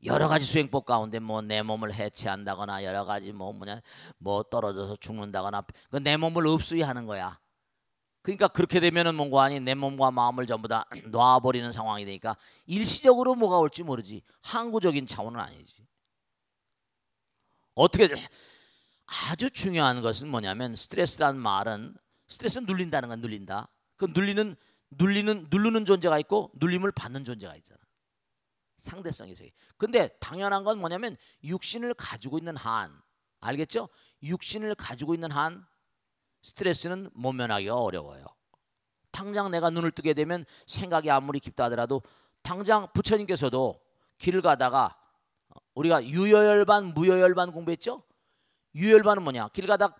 여러 가지 수행법 가운데 뭐 내 몸을 해체한다거나 여러 가지 뭐 떨어져서 죽는다거나 내 몸을 없이 하는 거야. 그러니까 그렇게 되면은 뭔가 아니 내 몸과 마음을 전부 다 놔버리는 상황이 되니까 일시적으로 뭐가 올지 모르지 항구적인 차원은 아니지. 어떻게 아주 중요한 것은 뭐냐면 스트레스라는 말은 스트레스는 눌린다는 건 눌린다. 그 누르는 존재가 있고 눌림을 받는 존재가 있잖아. 상대성이 있어요. 근데 당연한 건 뭐냐면 육신을 가지고 있는 한 알겠죠? 육신을 가지고 있는 한 스트레스는 모면하기가 어려워요. 당장 내가 눈을 뜨게 되면 생각이 아무리 깊다 하더라도 당장 부처님께서도 길을 가다가 우리가 유여열반 무여열반 공부했죠? 유혈반은 뭐냐? 길 가다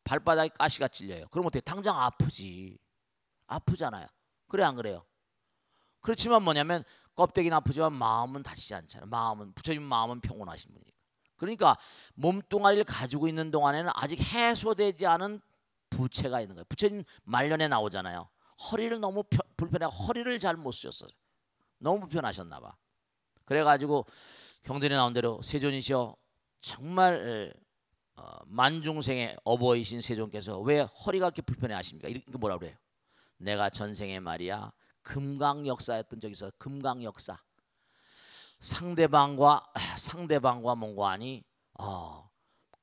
발바닥에 가시가 찔려요. 그럼 어떻게? 당장 아프지. 아프잖아요. 그래 안 그래요? 그렇지만 뭐냐면 껍데기는 아프지만 마음은 다치지 않잖아요. 부처님 마음은 평온하신 분이니까. 그러니까 몸뚱아리를 가지고 있는 동안에는 아직 해소되지 않은 부채가 있는 거예요. 부처님 말년에 나오잖아요. 허리를 너무 불편해서 허리를 잘 못 쓰셨어요. 너무 불편하셨나 봐. 그래가지고 경전에 나온 대로 세존이시여 정말 만중생의 어버이신 세존께서 왜 허리가 그렇게 불편해 하십니까? 이렇게 뭐라 그래요? 내가 전생에 말이야 금강역사였던 적이 있어. 금강역사. 상대방과 몽고하니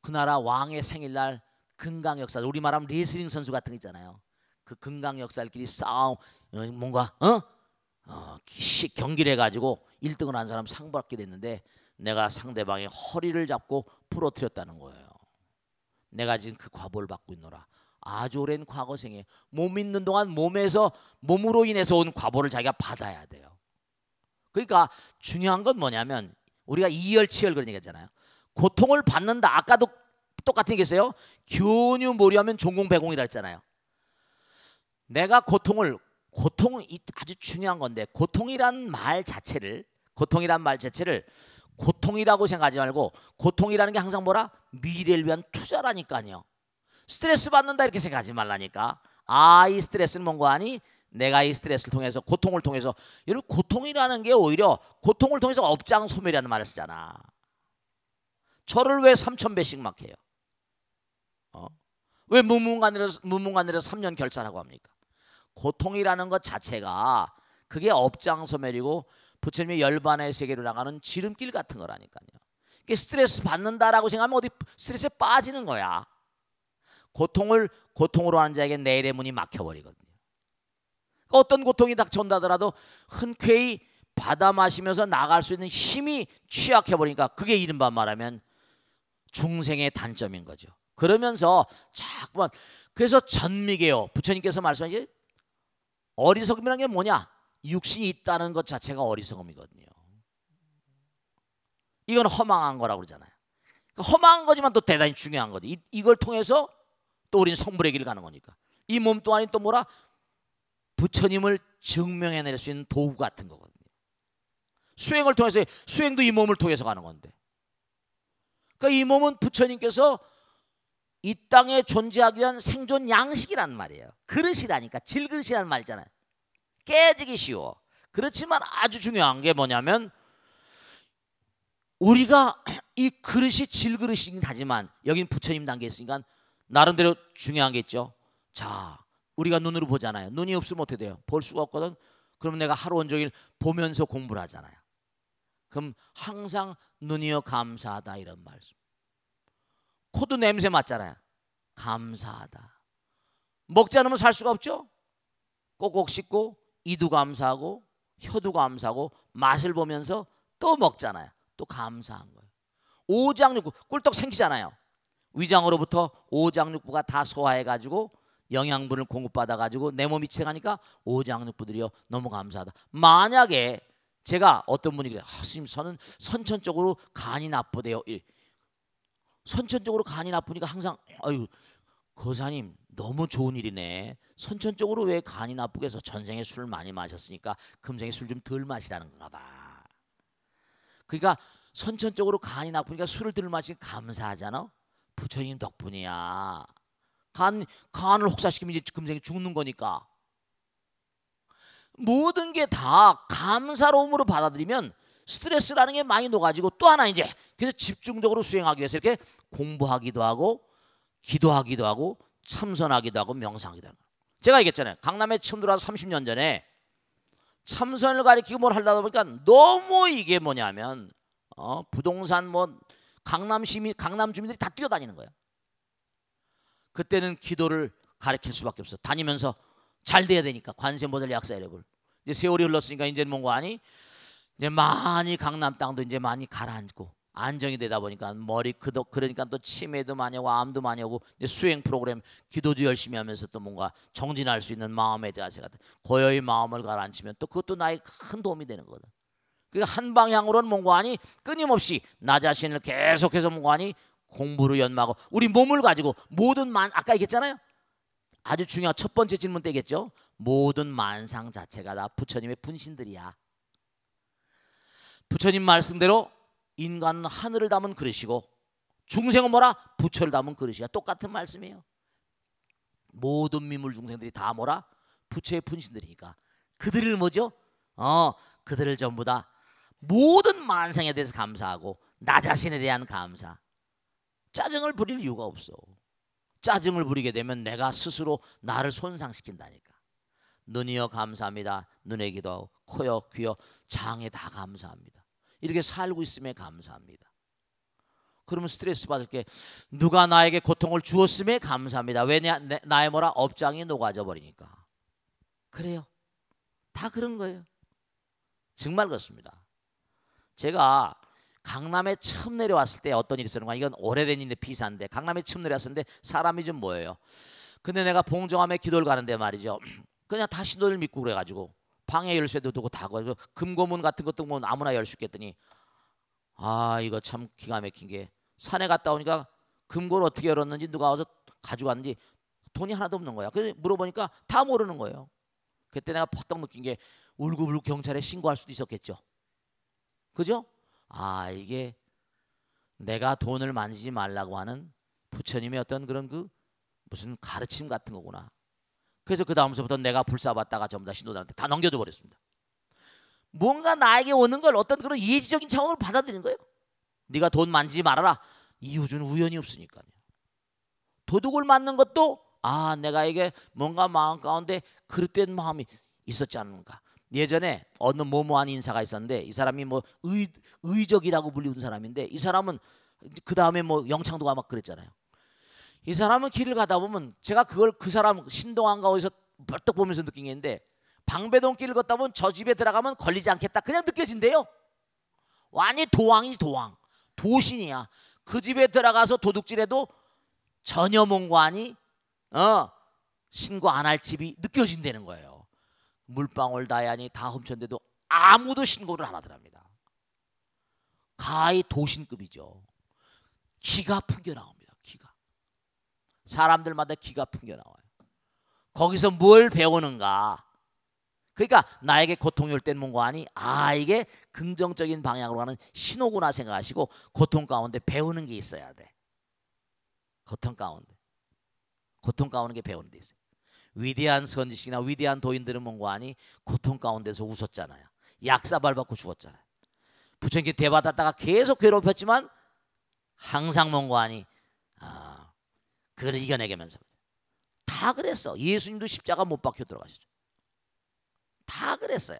그 나라 왕의 생일날 금강역사. 우리 말하면 레슬링 선수 같은 거 있잖아요. 그 금강역사끼리 싸움 뭔가 경기를 해가지고 1등을 한 사람 상 받게 됐는데 내가 상대방의 허리를 잡고 부러뜨렸다는 거예요. 내가 지금 그 과보를 받고 있노라. 아주 오랜 과거생에 몸 있는 동안 몸으로 인해서 온 과보를 자기가 받아야 돼요. 그러니까 중요한 건 뭐냐면 우리가 이열치열 그런 얘기했잖아요. 고통을 받는다. 아까도 똑같은 얘기했어요. 교유모리하면 종공배공이라 했잖아요. 내가 고통은 아주 중요한 건데 고통이란 말 자체를 고통이라고 생각하지 말고 고통이라는 게 항상 뭐라? 미래를 위한 투자라니까요. 스트레스 받는다 이렇게 생각하지 말라니까. 이 스트레스는 뭔가 아니? 내가 이 스트레스를 통해서 고통을 통해서 여러분 고통이라는 게 오히려 고통을 통해서 업장소멸이라는 말을 쓰잖아. 저를 왜 3,000배씩 막 해요? 왜 문문관으로서 3년 결사라고 합니까? 고통이라는 것 자체가 그게 업장소멸이고 부처님의 열반의 세계로 나가는 지름길 같은 거라니까요. 스트레스 받는다라고 생각하면 어디 스트레스에 빠지는 거야. 고통으로 하는 자에게 내일의 문이 막혀버리거든요. 그러니까 어떤 고통이 닥쳐온다더라도 흔쾌히 받아 마시면서 나갈 수 있는 힘이 취약해버리니까 그게 이른바 말하면 중생의 단점인 거죠. 그러면서 자꾸만 그래서 전미계요. 부처님께서 말씀하신 어리석음이라는 게 뭐냐? 육신이 있다는 것 자체가 어리석음이거든요. 이건 허망한 거라고 그러잖아요. 그러니까 허망한 거지만 또 대단히 중요한 거지. 이걸 통해서 또 우리는 성불의 길을 가는 거니까. 이 몸 또한이 또 뭐라? 부처님을 증명해낼 수 있는 도구 같은 거거든요. 수행을 통해서 수행도 이 몸을 통해서 가는 건데. 그러니까 이 몸은 부처님께서 이 땅에 존재하기 위한 생존 양식이란 말이에요. 그릇이라니까. 질그릇이라는 말이잖아요. 깨지기 쉬워. 그렇지만 아주 중요한 게 뭐냐면 우리가 이 그릇이 질그릇이긴 하지만 여긴 부처님 단계에 있으니까 나름대로 중요한 게 있죠. 자, 우리가 눈으로 보잖아요. 눈이 없으면 어떻게 돼요? 볼 수가 없거든. 그러면 내가 하루 온종일 보면서 공부를 하잖아요. 그럼 항상 눈이여 감사하다 이런 말씀. 코도 냄새 맡잖아요. 감사하다. 먹지 않으면 살 수가 없죠. 꼭꼭 씻고 이도 감사하고 혀도 감사하고 맛을 보면서 또 먹잖아요. 또 감사한 거예요. 오장육부 꿀떡 생기잖아요. 위장으로부터 오장육부가 다 소화해가지고 영양분을 공급받아가지고 내 몸이 채가니까 오장육부들이요 너무 감사하다. 만약에 제가 어떤 분이 그래요. 스님 저는 선천적으로 간이 나쁘대요. 선천적으로 간이 나쁘니까 항상 아유 거사님 너무 좋은 일이네. 선천적으로 왜 간이 나쁘게 해서 전생에 술을 많이 마셨으니까 금생에 술 좀 덜 마시라는 건가 봐. 그러니까 선천적으로 간이 나쁘니까 술을 들 마시니 감사하잖아. 부처님 덕분이야. 간을 혹사시키면 이제 금생이 죽는 거니까. 모든 게 다 감사로움으로 받아들이면 스트레스라는 게 많이 녹아지고, 또 하나 이제 그래서 집중적으로 수행하기 위해서 이렇게 공부하기도 하고 기도하기도 하고 참선하기도 하고 명상하기도 하고. 제가 얘기했잖아요. 강남에 처음 들어와서 30년 전에 참선을 가리키고 뭘 하려다 보니까 너무 이게 뭐냐면 부동산 뭐 강남 주민들이 다 뛰어다니는 거예요. 그때는 기도를 가르칠 수밖에 없어. 다니면서 잘 돼야 되니까 관세음보살 약사이력을. 이제 세월이 흘렀으니까 이제는 뭔가 아니 이제 많이 강남 땅도 이제 많이 가라앉고 안정이 되다 보니까 머리 그러니까 또 치매도 많이 오고 암도 많이 오고, 이제 수행 프로그램 기도도 열심히 하면서 또 뭔가 정진할 수 있는 마음의 자세가 고요히 마음을 가라앉히면 또 그것도 나에게 큰 도움이 되는 거거든. 그러니까 한 방향으로는 뭔가 아니 끊임없이 나 자신을 계속해서 뭔가 아니 공부로 연마하고, 우리 몸을 가지고 모든 아까 얘기했잖아요. 아주 중요한 첫 번째 질문 때겠죠. 모든 만상 자체가 다 부처님의 분신들이야. 부처님 말씀대로 인간은 하늘을 담은 그릇이고 중생은 뭐라? 부처를 담은 그릇이야. 똑같은 말씀이에요. 모든 미물 중생들이 다 뭐라? 부처의 분신들이니까 그들을 뭐죠? 그들을 전부 다 모든 만상에 대해서 감사하고 나 자신에 대한 감사. 짜증을 부릴 이유가 없어. 짜증을 부리게 되면 내가 스스로 나를 손상시킨다니까. 눈이여 감사합니다. 눈에 기도하고 코여 귀여 장에 다 감사합니다. 이렇게 살고 있음에 감사합니다. 그러면 스트레스 받을 게 누가 나에게 고통을 주었음에 감사합니다. 왜 나의 뭐라? 업장이 녹아져 버리니까. 그래요. 다 그런 거예요. 정말 그렇습니다. 제가 강남에 처음 내려왔을 때 어떤 일이 있었는가. 이건 오래된 일인데 비싼데 강남에 처음 내려왔었는데 사람이 좀 뭐예요. 근데 내가 봉정암에 기도를 가는데 말이죠. 그냥 다 신도를 믿고 그래가지고 방에 열쇠도 두고 다 걸고 금고문 같은 것도 뭐 아무나 열 수 있겠더니 이거 참 기가 막힌 게 산에 갔다 오니까 금고를 어떻게 열었는지 누가 와서 가져갔는지 돈이 하나도 없는 거야. 그래서 물어보니까 다 모르는 거예요. 그때 내가 퍼뜩 느낀 게 울고불고 경찰에 신고할 수도 있었겠죠. 그죠? 이게 내가 돈을 만지지 말라고 하는 부처님의 어떤 그런 무슨 가르침 같은 거구나. 그래서 그 다음서부터 내가 불사받다가 전부 다 신도들한테 다 넘겨줘 버렸습니다. 뭔가 나에게 오는 걸 어떤 그런 예지적인 차원으로 받아들이는 거예요. 네가 돈 만지지 말아라. 이 우주는 우연이 없으니까요. 도둑을 맞는 것도 내가 이게 뭔가 마음 가운데 그릇된 마음이 있었지 않는가. 예전에 어느 모모한 인사가 있었는데 이 사람이 뭐 의적이라고 불리는 사람인데, 이 사람은 그 다음에 뭐 영창도가 막 그랬잖아요. 이 사람은 길을 가다 보면 제가 그 사람 신동안가 어디서 벌떡 보면서 느낀 게 있는데, 방배동 길을 걷다 보면 저 집에 들어가면 걸리지 않겠다 그냥 느껴진대요. 완전히 도왕이지 도왕. 도신이야. 그 집에 들어가서 도둑질해도 전혀 뭔가니 신고 안 할 집이 느껴진다는 거예요. 물방울 다야니 다 훔쳤는데도 아무도 신고를 안 하더랍니다. 가히 도신급이죠. 기가 풍겨나옵니다. 기가. 사람들마다 기가 풍겨나와요. 거기서 뭘 배우는가. 그러니까 나에게 고통이 올 때는 뭔가 아니 이게 긍정적인 방향으로 가는 신호구나 생각하시고 고통 가운데 배우는 게 있어야 돼. 고통 가운데 게 배우는 데 있어요. 위대한 선지식이나 위대한 도인들은 뭔가 아니 고통 가운데서 웃었잖아요. 약사발 받고 죽었잖아요. 부처님께 대받았다가 계속 괴롭혔지만 항상 뭔가 아니 그걸 이겨내면서 다 그랬어. 예수님도 십자가 못 박혀 들어가시죠. 다 그랬어요.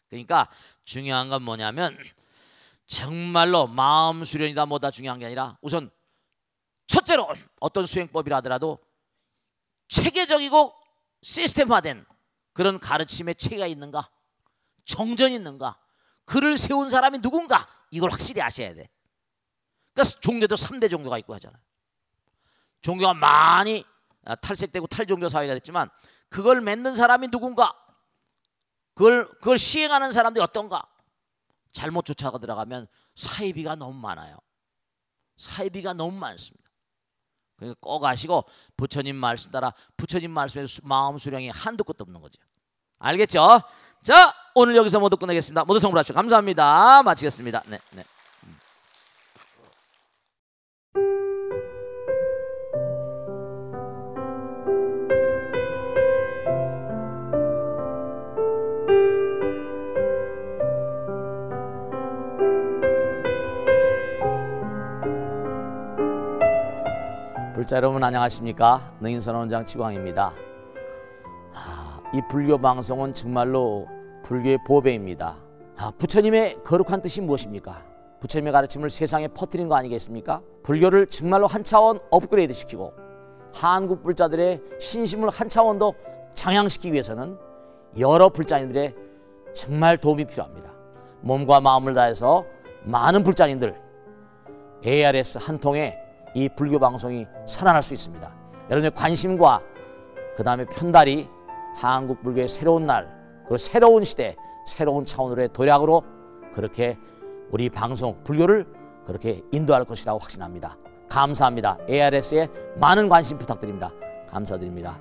그러니까 중요한 건 뭐냐면 정말로 마음 수련이다 뭐다 중요한 게 아니라 우선 첫째로 어떤 수행법이라 하더라도 체계적이고 시스템화된 그런 가르침의 체계가 있는가, 정전이 있는가, 그를 세운 사람이 누군가, 이걸 확실히 아셔야 돼. 그러니까 종교도 3대 종교가 있고 하잖아요. 종교가 많이 탈색되고 탈종교 사회가 됐지만 그걸 맺는 사람이 누군가, 그걸 시행하는 사람들이 어떤가. 잘못 쫓아가 들어가면 사이비가 너무 많아요. 사이비가 너무 많습니다. 그러니까 꼭 아시고 부처님 말씀 따라 부처님 말씀에 마음 수령이 한도 끝도 없는 거죠. 알겠죠? 자, 오늘 여기서 모두 끝내겠습니다. 모두 성불하시고 감사합니다. 마치겠습니다. 네. 불자 여러분 안녕하십니까? 능인선언원장 지광입니다. 이 불교 방송은 정말로 불교의 보배입니다. 부처님의 거룩한 뜻이 무엇입니까? 부처님의 가르침을 세상에 퍼뜨린 거 아니겠습니까? 불교를 정말로 한 차원 업그레이드 시키고 한국 불자들의 신심을 한 차원 더 장양시키기 위해서는 여러 불자님들의 정말 도움이 필요합니다. 몸과 마음을 다해서 많은 불자님들 ARS 한 통에 이 불교 방송이 살아날 수 있습니다. 여러분의 관심과 그 다음에 편달이 한국 불교의 새로운 날, 그리고 새로운 시대, 새로운 차원으로의 도약으로 그렇게 우리 방송 불교를 그렇게 인도할 것이라고 확신합니다. 감사합니다. ARS에 많은 관심 부탁드립니다. 감사드립니다.